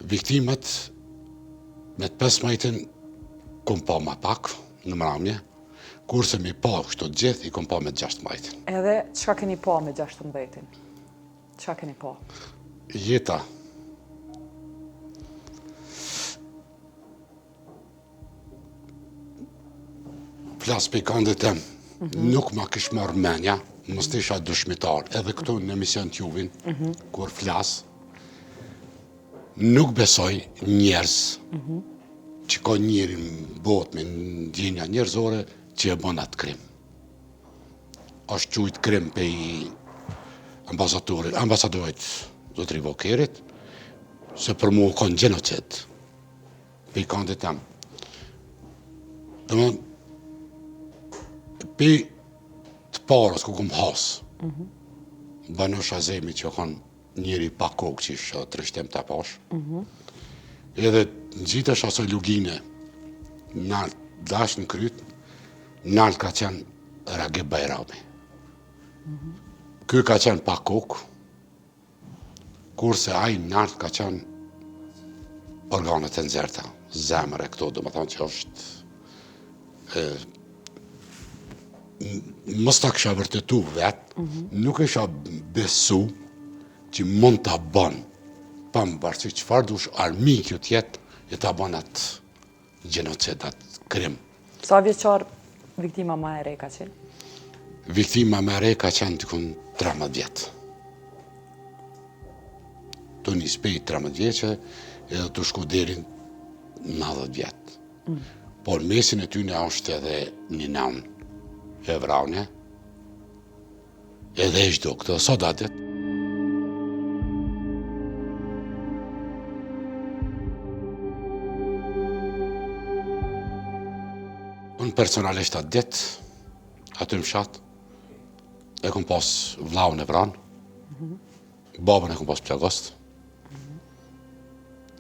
Viktimet me të 15 kom pa ma pak në mramje, kurse mi pa kështu të gjithë i kom pa me 16. Edhe çka keni pa me 16? Çka keni pa? Jeta. Flas për këndet tem, nuk ma kish marrë menja, mos të isha dëshmitar, edhe këtu në emision t'juvin, kur flas, nuk besoj njerës që ka njeri në botë me ndjenja njerëzore që e bën atë krim. Është qujt krim pe i ambasadorit zotri Vokerit, se për mu kanë gjenocid pe i këndet tem. Domthon, pe të parës ku kom has, Banosh Azemi që kanë njeri pa kokë që ishë të rështem të pash, edhe në gjithësh aso lugine, nalt dash në kryt, nalt ka qenë Ragib Bajrami. Ky ka qenë pa kokë, kurse ai nalt ka qenë organet e nxerta, zemër e këto, do më thonë që është mos ta kisha vërtetu vetë, nuk isha besu që mund ta bën, pa më bërë çfarë dush armi kjo tjetë, e ta bën atë gjenocid, atë krim. Sa vjeçar viktima ma e re ka qenë? Viktima ma e re ka qenë dikun 13 vjetë. Të një spej 13 vjeqe, edhe të shku deri 90 vjetë. Por mesin e tyne është edhe një naun e vraune, edhe e shdo këtë, sa datet. Unë personalisht atë dit, aty më shatë, e kom pas vlaun e vranë, babën e kom pas plagost,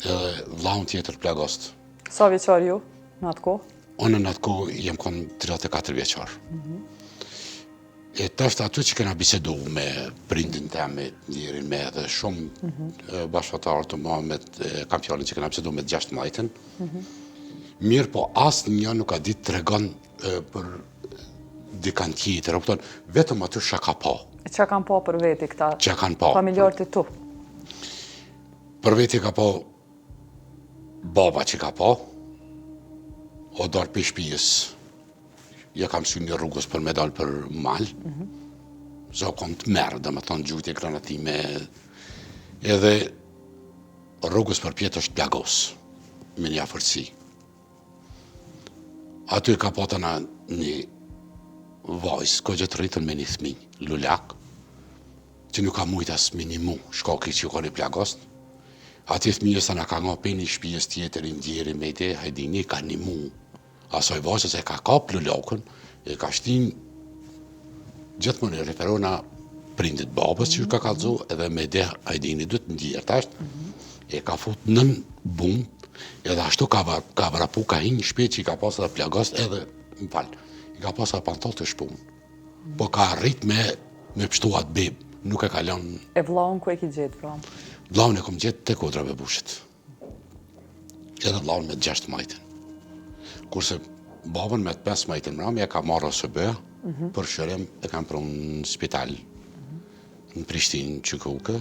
edhe vlaun tjetër plagost. Sa vjeçar ju në atë kohë? Unë në atë kohë jem konë 34 vjeqar. E tashtë aty që kena bisedu me prindin tem, me njerin me edhe shumë bashkëtarë të mua me kampionin që kena bisedu me 16. Mirë po asë një nuk a ditë të regon për dikan tjetër, vetëm aty shka ka pa. E që kanë pa për veti këta Që kanë pa. familjarët e tu? Për veti ka pa baba që ka pa, o darë për shpijës, ja kam sy një rrugës për me dalë për malë, so kom të merë, dhe më thonë gjujt e granatime, edhe rrugës për pjetë është plagos, me një afërsi. Aty ka patana një vajzë, ko gjithë rritën me një thminj, lulak, që nuk ka mujtë as minimu, shkoki që ka një plagost. Ati thminjës sa na ka nga pe një shpijës tjetër i ndjeri me te, hajdini ka një mu. Asoj vajzës e ka kap lulakën, e ka shtin gjithmonë e referona prindit babës që ka kalzu, edhe me de hajdini du të ndjerë tashtë, e ka fut nën bumë, edhe ashtu ka vrapu, ka hi një shpijë që i ka pasë dhe plagost, edhe, më falë, i ka pasë dhe pantol të shpunë. Po ka rrit me pështu atë bebë, nuk e ka lënë. E vllaun ku e ki gjetë, pra? Vllaun e kom gjetë te Kodrave Bushit. Edhe vllaun me 16. Kurse babën me 15 mramje e ka marrë së bëja, për shërim e kam prunë në spital në Prishtinë, Qykuke,